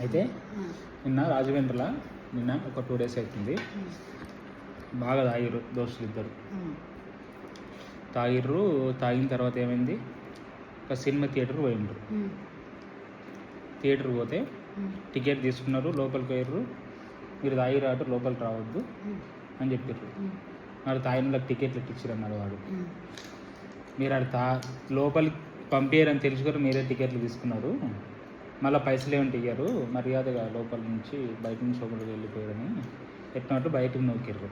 అయితే నిన్న రాజమండ్రిలో నిన్న ఒక 2 days అవుతుంది. బాగా తాగిర్రు దోస్తులు ఇద్దరు. తాగిన తర్వాత ఏమైంది, ఒక సినిమా థియేటర్కి పోయిండ్రు. థియేటర్కి పోతే టికెట్ తీసుకున్నారు, లోపలికి పోయిర్రు. మీరు తాగిరాటు లోపలికి రావద్దు అని చెప్పారు. మరి తాగినలకు టికెట్లు ఎట్టించారు అన్నాడు వాడు. మీరు లోపలికి పంపించారని తెలుసుకొని మీరే టికెట్లు తీసుకున్నారు, మళ్ళీ పైసలు ఏమిటి ఇయ్యారు, మర్యాదగా లోపల నుంచి బయట నుంచి లోపలికి వెళ్ళిపోయారని ఎట్టినట్టు బయటకు నొక్కిర్రు.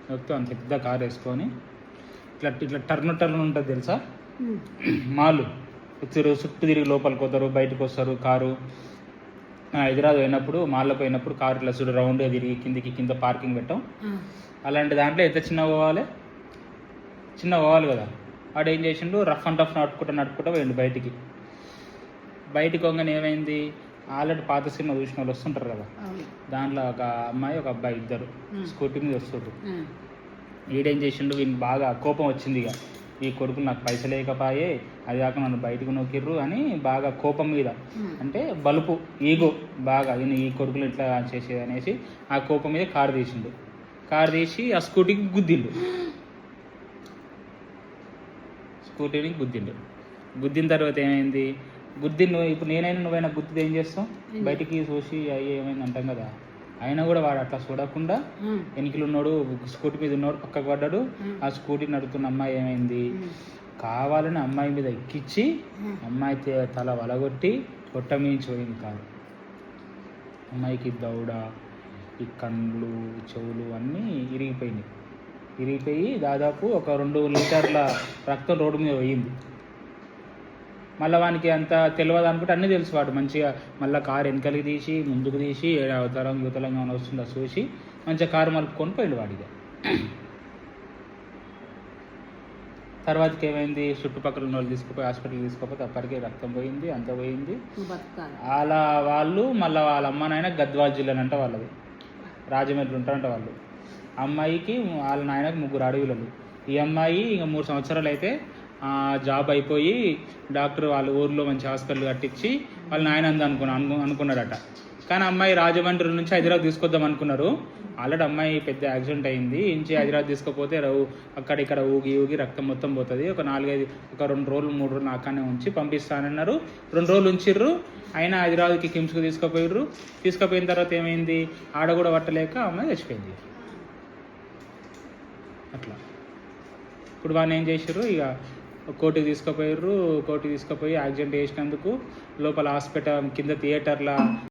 నొక్కితే అంత పెద్ద కారు వేసుకొని ఇట్లా ఇట్లా టర్న్ ఉంటుంది తెలుసా, మాలు వచ్చారు, చుట్టూ తిరిగి లోపలికి పోతారు, బయటకు వస్తారు. కారు హైదరాబాద్ పోయినప్పుడు మాల్లో పోయినప్పుడు కారు ఇట్లా చూడు రౌండ్గా తిరిగి కింద పార్కింగ్ పెట్టాం. అలాంటి దాంట్లో ఎంత చిన్న పోవాలి కదా. వాడు ఏం చేసిండు, రఫ్ అండ్ టఫ్ నడుపుకుంటా పోయిండు బయటికి వంగని ఏమైంది, ఆల్రెడీ పాత సినిమా చూసిన వాళ్ళు వస్తుంటారు కదా, దాంట్లో ఒక అమ్మాయి ఒక అబ్బాయి ఇద్దరు స్కూటీ మీద వస్తుండ్రు. ఈడేం చేసిండు, వీనికి బాగా కోపం వచ్చింది. ఇక ఈ కొడుకులు నాకు పైసలు లేకపోయే, అది కాక నన్ను బయటకు నొక్కిర్రు అని బాగా కోపం మీద, అంటే బలుపు ఈగో బాగా, ఈ కొడుకులు ఇట్లా చేసేది అనేసి ఆ కోపం మీద కారు తీసి ఆ స్కూటీకి గుద్దిండు. గుద్దిన తర్వాత ఏమైంది, ఇప్పుడు నువ్వైనా గుద్దితే ఏం చేస్తాం, బయటికి చూసి అయ్యి ఏమైంది అంటాం కదా. అయినా కూడా వాడు అట్లా చూడకుండా వెనకలు ఉన్నాడు, స్కూటీ మీద ఉన్నాడు, పక్కకు పడ్డాడు. ఆ స్కూటీ నడుపుతున్న అమ్మాయి ఏమైంది, కావాలని అమ్మాయి మీద ఎక్కించి అమ్మాయి తల వలగొట్టి కొట్టమించిపోయింది కాదు. అమ్మాయికి దౌడ, ఈ కళ్ళు చెవులు అన్నీ ఇరిగిపోయి దాదాపు ఒక 2 లీటర్ల రక్తం రోడ్డు మీద పోయింది. మళ్ళీ వానికి అంత తెలియదు అనుకుంటే అన్నీ తెలుసు. వాడు మంచిగా మళ్ళీ కారు వెనకలికి తీసి ముందుకు తీసి అవతలం యువతలంగా వస్తుందో చూసి మంచిగా కారు మలుపుకొని పోయిండు వాడిగా. తర్వాతకి ఏమైంది, చుట్టుపక్కల ఉన్న వాళ్ళు తీసుకుపోయి హాస్పిటల్కి తీసుకుపోతే అప్పటికే రక్తం పోయింది, అంత పోయింది. అలా వాళ్ళు మళ్ళీ వాళ్ళ అమ్మ నాయన గద్వాల్ జిల్లానంట, వాళ్ళది రాజమండ్రి ఉంటారంట వాళ్ళు. అమ్మాయికి వాళ్ళ నాయనకు 3 అడవులు. ఈ అమ్మాయి ఇంకా 3 సంవత్సరాలు అయితే జాబ్ అయిపోయి డాక్టర్ వాళ్ళ ఊర్లో మంచి హాస్పిటల్ కట్టించి వాళ్ళ నాయన అనుకున్నాడట. కానీ అమ్మాయి రాజమండ్రి నుంచి హైదరాబాద్ తీసుకొద్దాం అనుకున్నారు. ఆల్రెడీ అమ్మాయి పెద్ద యాక్సిడెంట్ అయింది. ఇంచి హైదరాబాద్ తీసుకుపోతే అక్కడ ఊగి రక్తం మొత్తం పోతుంది. ఒక 2 రోజులు 3 రోజులు నాకనే ఉంచి పంపిస్తానన్నారు. 2 రోజులు ఉంచిర్రు. అయినా హైదరాబాద్కి కిమ్స్కి తీసుకుపోయిన తర్వాత ఏమైంది, ఆడ కూడా పట్టలేక అమ్మాయి చచ్చిపోయింది. అట్లా ఇప్పుడు వాళ్ళు ఏం చేసారు, ఇక కోర్టుకి తీసుకుపోయి యాక్సిడెంట్ చేసినందుకు లోపల హాస్పిటల్ కింద థియేటర్ల